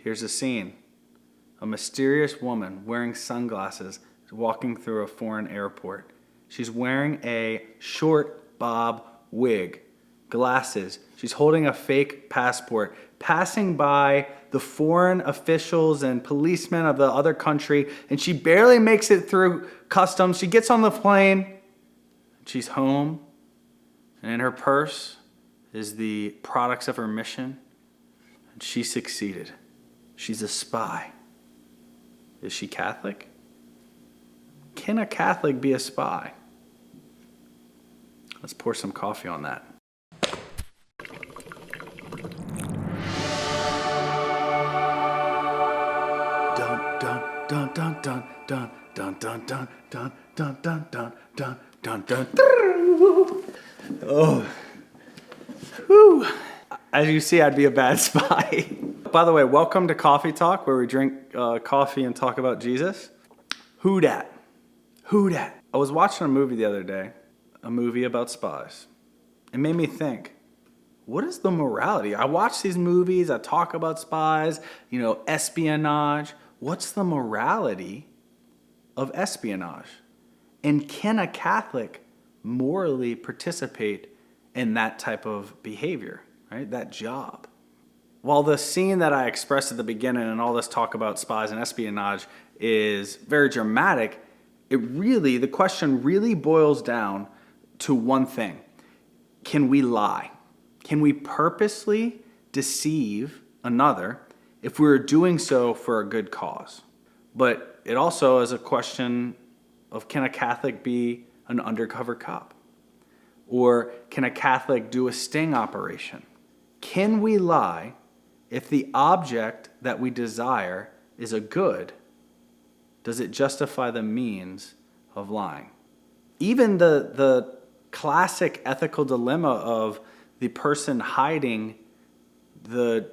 Here's a scene. A mysterious woman wearing sunglasses is walking through a foreign airport. She's wearing a short bob wig, glasses. She's holding a fake passport, passing by the foreign officials and policemen of the other country, and she barely makes it through customs. She gets on the plane. She's home, and in her purse is the products of her mission, and she succeeded. She's a spy. Is she Catholic? Can a Catholic be a spy? Let's pour some coffee on that. Dun dun dun dun dun dun dun dun dun dun dun dun dun dun dun dun. Oh, whew. As you see, I'd be a bad spy. By the way, welcome to Coffee Talk, where we drink coffee and talk about Jesus. Who dat? Who dat? I was watching a movie the other day, a movie about spies. It made me think, what is the morality? I watch these movies, I talk about spies, espionage. What's the morality of espionage? And can a Catholic morally participate in that type of behavior, right? That job. While the scene that I expressed at the beginning and all this talk about spies and espionage is very dramatic, the question really boils down to one thing. Can we lie? Can we purposely deceive another if we're doing so for a good cause? But it also is a question of, can a Catholic be an undercover cop? Or can a Catholic do a sting operation? Can we lie if the object that we desire is a good? Does it justify the means of lying? Even the classic ethical dilemma of the person hiding the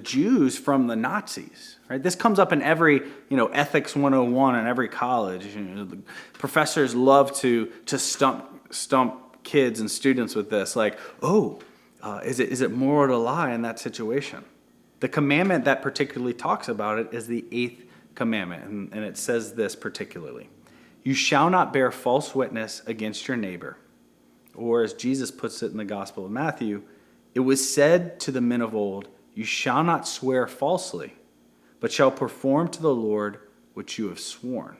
Jews from the Nazis, right? This comes up in every, ethics 101 in every college. The professors love to stump kids and students with this, like, is it moral to lie in that situation? The commandment that particularly talks about it is the Eighth Commandment, and it says this particularly: you shall not bear false witness against your neighbor. Or as Jesus puts it in the Gospel of Matthew, it was said to the men of old, you shall not swear falsely, but shall perform to the Lord what you have sworn.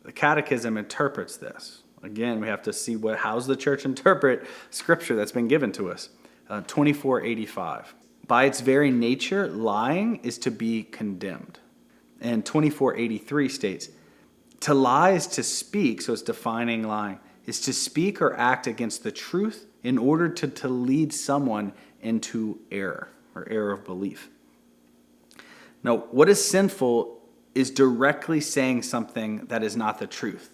The Catechism interprets this. Again, we have to see how's the church interpret Scripture that's been given to us. 2485. By its very nature, lying is to be condemned. And 2483 states, to lie is to speak, so it's defining lying, is to speak or act against the truth in order to lead someone into error or error of belief. Now, what is sinful is directly saying something that is not the truth.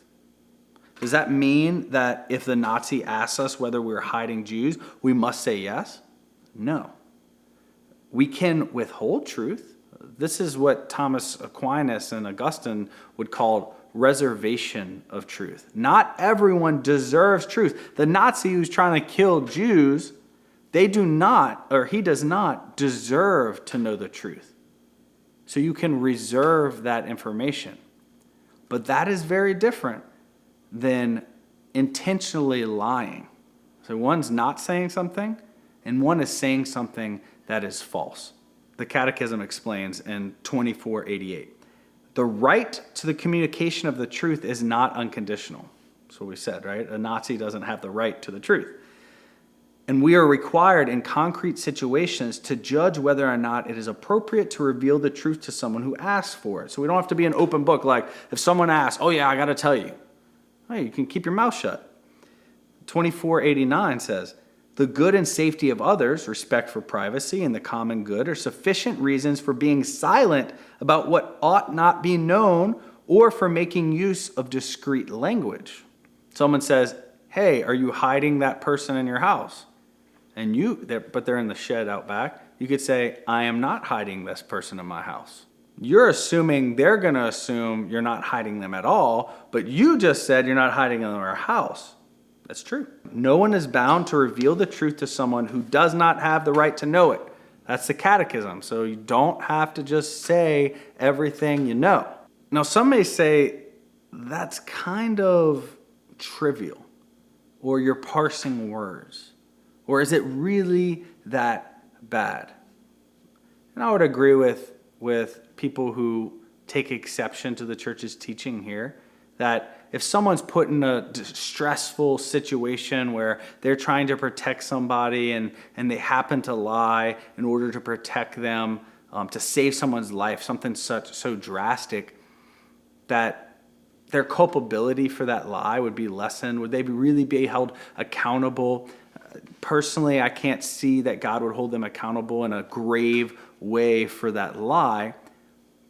Does that mean that if the Nazi asks us whether we're hiding Jews, we must say yes? No. We can withhold truth. This is what Thomas Aquinas and Augustine would call reservation of truth. Not everyone deserves truth. The Nazi who's trying to kill Jews, he does not deserve to know the truth. So you can reserve that information. But that is very different than intentionally lying. So one's not saying something, and one is saying something that is false. The Catechism explains in 2488. The right to the communication of the truth is not unconditional. That's what we said, right? A Nazi doesn't have the right to the truth. And we are required in concrete situations to judge whether or not it is appropriate to reveal the truth to someone who asks for it. So we don't have to be an open book. Like if someone asks, I got to tell you. Hey, you can keep your mouth shut. 2489 says, the good and safety of others, respect for privacy and the common good are sufficient reasons for being silent about what ought not be known or for making use of discreet language. Someone says, hey, are you hiding that person in your house? But they're in the shed out back. You could say, I am not hiding this person in my house. You're assuming they're going to assume you're not hiding them at all, but you just said you're not hiding them in our house. That's true. No one is bound to reveal the truth to someone who does not have the right to know it. That's the catechism. So you don't have to just say everything you know. Now, some may say that's kind of trivial, or you're parsing words, or is it really that bad? And I would agree with people who take exception to the church's teaching here, that if someone's put in a stressful situation where they're trying to protect somebody and they happen to lie in order to protect them, to save someone's life, something so drastic, that their culpability for that lie would be lessened? Would they really be held accountable? Personally, I can't see that God would hold them accountable in a grave way for that lie.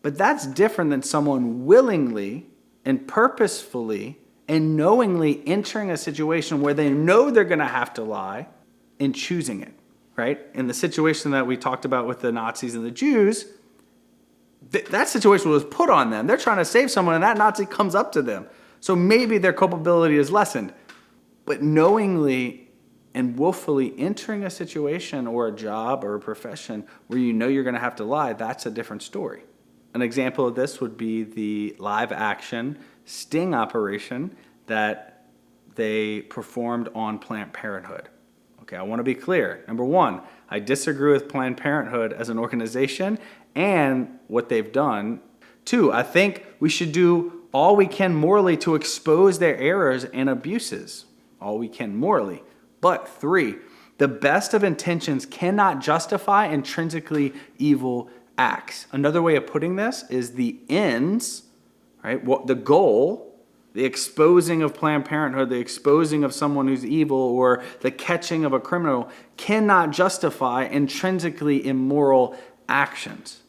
But that's different than someone willingly and purposefully and knowingly entering a situation where they know they're going to have to lie and choosing it, right? In the situation that we talked about with the Nazis and the Jews, that situation was put on them. They're trying to save someone, and that Nazi comes up to them. So maybe their culpability is lessened. But knowingly and willfully entering a situation or a job or a profession where you know you're going to have to lie, that's a different story. An example of this would be the live action sting operation that they performed on Planned Parenthood. Okay, I want to be clear. Number one, I disagree with Planned Parenthood as an organization and what they've done. Two, I think we should do all we can morally to expose their errors and abuses. All we can morally. But three, the best of intentions cannot justify intrinsically evil acts. Another way of putting this is the ends, right? What the goal, the exposing of Planned Parenthood, the exposing of someone who's evil, or the catching of a criminal cannot justify intrinsically immoral actions.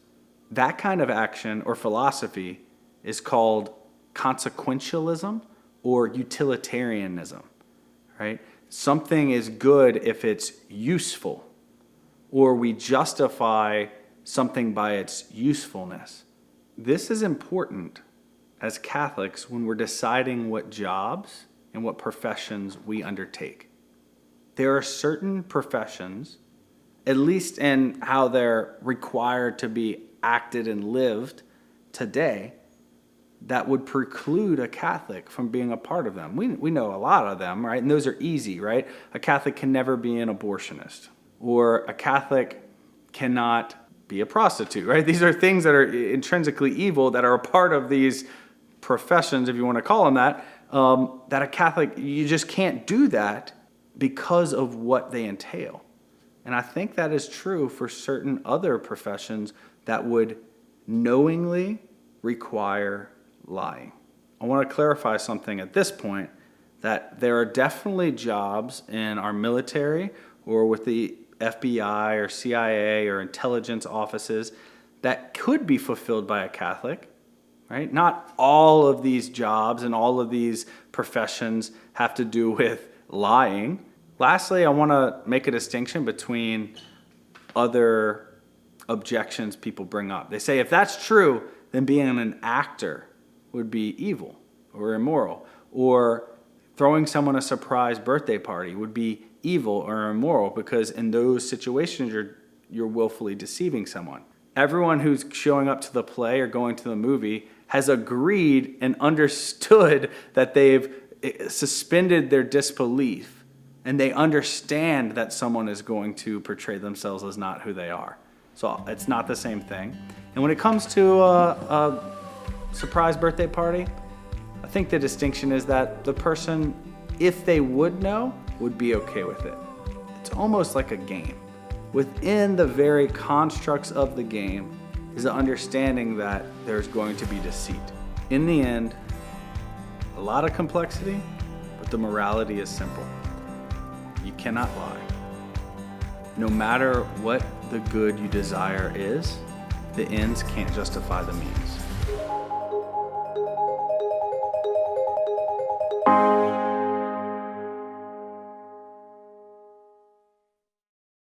That kind of action or philosophy is called consequentialism or utilitarianism, right? Something is good if it's useful, or we justify something by its usefulness. This is important as Catholics when we're deciding what jobs and what professions we undertake. There are certain professions, at least in how they're required to be acted and lived today, that would preclude a Catholic from being a part of them. We know a lot of them, right? And those are easy, right? A Catholic can never be an abortionist, or a Catholic cannot be a prostitute, right? These are things that are intrinsically evil that are a part of these professions, if you want to call them that, that a Catholic, you just can't do that because of what they entail. And I think that is true for certain other professions that would knowingly require lying. I want to clarify something at this point, that there are definitely jobs in our military or with the FBI or CIA or intelligence offices that could be fulfilled by a Catholic, right? Not all of these jobs and all of these professions have to do with lying. Lastly, I want to make a distinction between other objections people bring up. They say if that's true, then being an actor would be evil or immoral, or throwing someone a surprise birthday party would be evil or immoral, because in those situations you're willfully deceiving someone. Everyone who's showing up to the play or going to the movie has agreed and understood that they've suspended their disbelief, and they understand that someone is going to portray themselves as not who they are. So it's not the same thing. And when it comes to a surprise birthday party, I think the distinction is that the person, if they would know, would be okay with it. It's almost like a game. Within the very constructs of the game is the understanding that there's going to be deceit. In the end, a lot of complexity, but the morality is simple. You cannot lie. No matter what the good you desire is, the ends can't justify the means.